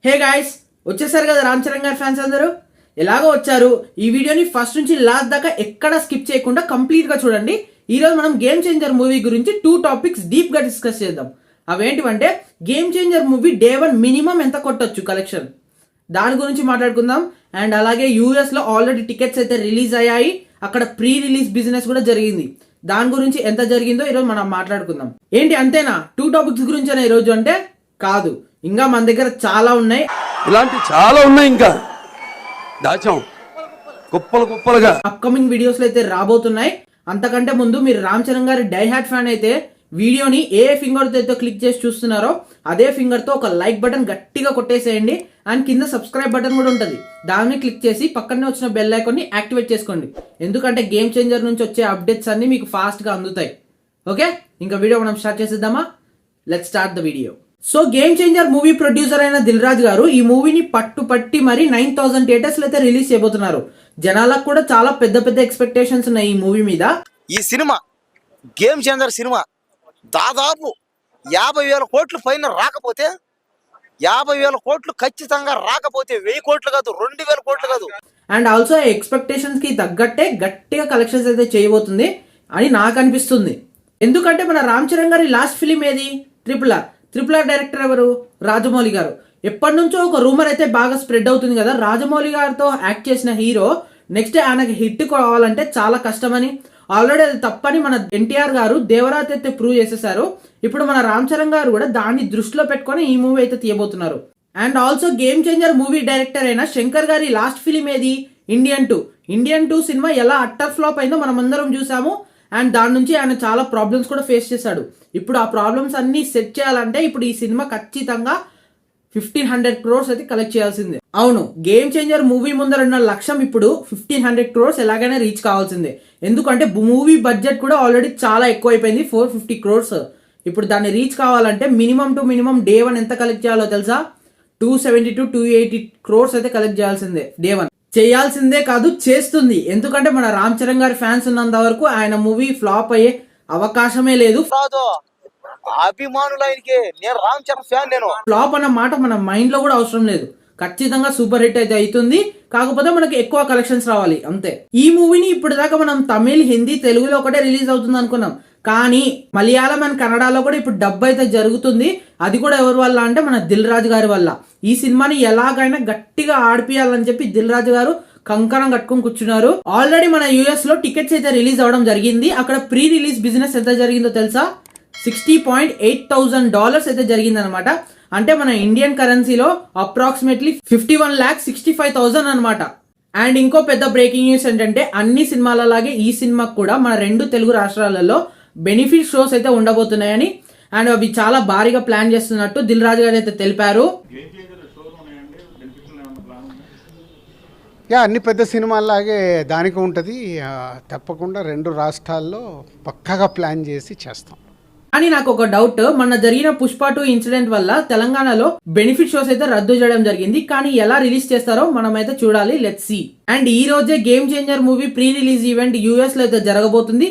Hey guys, వచ్చేసారు కదా రామ్ చరణ్ గారి ఫ్యాన్స్ అందరూ. ఎలాగో వచ్చారు. ఈ వీడియోని ఫస్ట్ నుంచి లాస్ట్ దాకా ఎక్కడ స్కిప్ చేయకుండా కంప్లీట్ గా చూడండి. ఈ రోజు మనం గేమ్ చేంజర్ మూవీ గురించి 2 టాపిక్స్ డీప్ గా డిస్కస్ చేద్దాం. అవేంటివంటే game changer movie day 1 minimum ఎంత కొట్టొచ్చు కలెక్షన్, దాని గురించి మాట్లాడుకుందాం. అండ్ అలాగే యూఎస్ లో ఆల్రెడీ టికెట్స్ అయితే రిలీజ్ అయ్యాయి, అక్కడ ప్రీ రిలీజ్ బిజినెస్ కూడా జరిగింది. దాని గురించి ఎంత జరిగిందో ఈరోజు మనం మాట్లాడుకుందాం. ఏంటి అంతేనా 2 టాపిక్స్ గురించి ఈ రోజు అంటే కాదు, ఇంకా మన దగ్గర చాలా ఉన్నాయి. ఇలాంటి చాలా ఉన్నాయి, ఇంకా దాచాం కుప్పలుగా అప్కమింగ్ వీడియోస్ లో అయితే రాబోతున్నాయి. అంతకంటే ముందు మీరు రామ్ చరణ్ గారి డై హార్ట్ ఫ్యాన్ అయితే వీడియోని ఏ ఫింగర్ తో క్లిక్ చేసి చూస్తున్నారో అదే ఫింగర్ తో ఒక లైక్ బటన్ గట్టిగా కొట్టేసేయండి. అండ్ కింద సబ్స్క్రైబ్ బటన్ కూడా ఉంటుంది, దాన్ని క్లిక్ చేసి పక్కనే వచ్చిన బెల్ ఐకాన్ ని యాక్టివేట్ చేసుకోండి. ఎందుకంటే గేమ్ చేంజర్ నుంచి వచ్చే అప్డేట్స్ అన్ని మీకు ఫాస్ట్ గా అందుతాయి. ఓకే, ఇంకా వీడియో మనం స్టార్ట్ చేసేద్దామా? Let's start the video. So game changer movie producer అయిన దిల్ రాజు గారు ఈ మూవీని పట్టి మరి 9,000 థియేటర్స్ అయితే రిలీజ్ చేయబోతున్నారు. జనాలకు కూడా చాలా పెద్ద ఎక్స్పెక్టేషన్స్ ఉన్నాయి ఈ మూవీ మీద. ఈ సినిమా గేమ్ చేంజర్ సినిమా దాదాపు 50,000 కోట్లు పైన రాకపోతే, 50,000 కోట్లు ఖచ్చితంగా రాకపోతే 1,000 కోట్లు కాదు, 2,000 కోట్లు కాదు. అండ్ ఆల్సో ఎక్స్పెక్టేషన్స్ కి తగ్గట్టే గట్టిగా కలెక్షన్స్ అయితే చేయబోతుంది అని నాకు అనిపిస్తుంది. ఎందుకంటే మన రామ్ చరణ్ గారి లాస్ట్ ఫిలిం ఏది? ట్రిపుల్ ఆర్ డైరెక్టర్ ఎవరు? రాజమౌళి గారు. ఎప్పటి నుంచో ఒక రూమర్ అయితే బాగా స్ప్రెడ్ అవుతుంది కదా, రాజమౌళి గారితో యాక్ట్ చేసిన హీరో నెక్స్ట్ ఆయనకి హిట్ కావాలంటే చాలా కష్టమని. ఆల్రెడీ అది తప్పని మన ఎన్టీఆర్ గారు దేవరాత అయితే ప్రూవ్ చేసేసారు. ఇప్పుడు మన రామ్ చరణ్ గారు కూడా దాన్ని దృష్టిలో పెట్టుకొని ఈ మూవీ అయితే తీయబోతున్నారు. And also game changer movie director అయిన శంకర్ గారి లాస్ట్ ఫిలిం ఏది? ఇండియన్ టూ సినిమా ఎలా అట్టర్ ఫ్లాప్ అయిందో మనం అందరం చూసాము. అండ్ దాని నుంచి ఆయన చాలా ప్రాబ్లమ్స్ కూడా ఫేస్ చేశాడు. ఇప్పుడు ఆ ప్రాబ్లమ్స్ అన్ని సెట్ చేయాలంటే ఇప్పుడు ఈ సినిమా ఖచ్చితంగా 1,500 crores అయితే కలెక్ట్ చేయాల్సిందే. అవును, గేమ్ చేంజర్ మూవీ ముందర ఉన్న లక్ష్యం ఇప్పుడు 1,500 crores ఎలాగైనా రీచ్ కావాల్సిందే. ఎందుకంటే మూవీ బడ్జెట్ కూడా ఆల్రెడీ చాలా ఎక్కువ అయిపోయింది, 450 crores. ఇప్పుడు దాన్ని రీచ్ కావాలంటే మినిమం డే 1 ఎంత కలెక్ట్ చేయాలో తెలుసా? 270 to 280 crores అయితే కలెక్ట్ చేయాల్సిందే డే 1. చేయాల్సిందే కాదు, చేస్తుంది. ఎందుకంటే మన రామ్ చరణ్ గారి ఫ్యాన్స్ ఉన్నంత వరకు ఆయన మూవీ ఫ్లాప్ అయ్యే అవకాశమే లేదు. అభిమానులకి నేను రామ్ చరణ్ ఫ్యాన్, నేను ఫ్లాప్ అన్న మాట మన మైండ్ లో కూడా అవసరం లేదు. ఖచ్చితంగా సూపర్ హిట్ అయితే అవుతుంది, కాకపోతే మనకి ఎక్కువ కలెక్షన్స్ రావాలి అంతే. ఈ మూవీని ఇప్పటిదాకా మనం తమిళ్, హిందీ, తెలుగులో ఒకటే రిలీజ్ అవుతుంది అనుకున్నాం, కానీ మలయాళం అండ్ కన్నడలో కూడా ఇప్పుడు డబ్ అయితే జరుగుతుంది. అది కూడా ఎవరి వల్ల అంటే మన దిల్ రాజు గారి వల్ల. ఈ సినిమాని ఎలాగైనా గట్టిగా ఆడిపియాలని చెప్పి దిల్ రాజు గారు కంకణం కట్టుకొని కూర్చున్నారు. ఆల్రెడీ మన యూఎస్ లో టికెట్స్ అయితే రిలీజ్ అవడం జరిగింది. అక్కడ ప్రీ రిలీజ్ బిజినెస్ ఎంత జరిగిందో తెలుసా? $60,800 అయితే జరిగింది అనమాట. అంటే మన ఇండియన్ కరెన్సీలో అప్రాక్సిమేట్లీ 51,65,000 అనమాట. అండ్ ఇంకో పెద్ద బ్రేకింగ్ న్యూస్ ఏంటంటే అన్ని సినిమాలలాగే ఈ సినిమాకు కూడా మన 2 తెలుగు రాష్ట్రాలలో బెనిఫిట్ షోస్ అయితే ఉండబోతున్నాయని, అండ్ అవి చాలా భారీగా ప్లాన్ చేస్తున్నట్టు దిల్ రాజు గారు అయితే తెలిపారు. అన్ని పెద్ద సినిమాలాగే దానికి ఉంటుంది. తప్పకుండా 2 రాష్ట్రాల్లో పక్కాగా ప్లాన్ చేసి చేస్తాం. కానీ నాకు ఒక డౌట్, మొన్న జరిగిన పుష్ప 2 ఇన్సిడెంట్ వల్ల తెలంగాణలో బెనిఫిట్ షోస్ అయితే రద్దు చేయడం జరిగింది. కానీ ఎలా రిలీజ్ చేస్తారో మనం అయితే చూడాలి, లెట్స్ సీ. అండ్ ఈ రోజే game changer movie pre release event US లో అయితే జరగబోతుంది.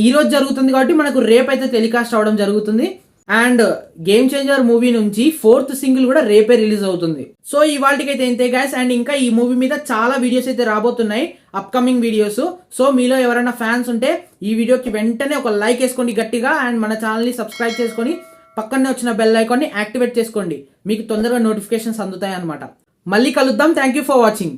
ఈ రోజు జరుగుతుంది కాబట్టి మనకు రేపు అయితే టెలికాస్ట్ అవడం జరుగుతుంది. అండ్ గేమ్ చేంజర్ మూవీ నుంచి 4th సింగిల్ కూడా రేపే రిలీజ్ అవుతుంది. సో ఇవాళకైతే ఇంతే గైస్. అండ్ ఇంకా ఈ మూవీ మీద చాలా వీడియోస్ అయితే రాబోతున్నాయి, అప్కమింగ్ వీడియోస్. సో మీలో ఎవరైనా ఫ్యాన్స్ ఉంటే ఈ వీడియోకి వెంటనే ఒక లైక్ వేసుకోండి గట్టిగా. అండ్ మన ఛానల్ని సబ్స్క్రైబ్ చేసుకొని పక్కనే వచ్చిన బెల్ ఐకాన్ని యాక్టివేట్ చేసుకోండి, మీకు తొందరగా నోటిఫికేషన్స్ అందుతాయి అనమాట. మళ్ళీ కలుద్దాం. Thank you for watching.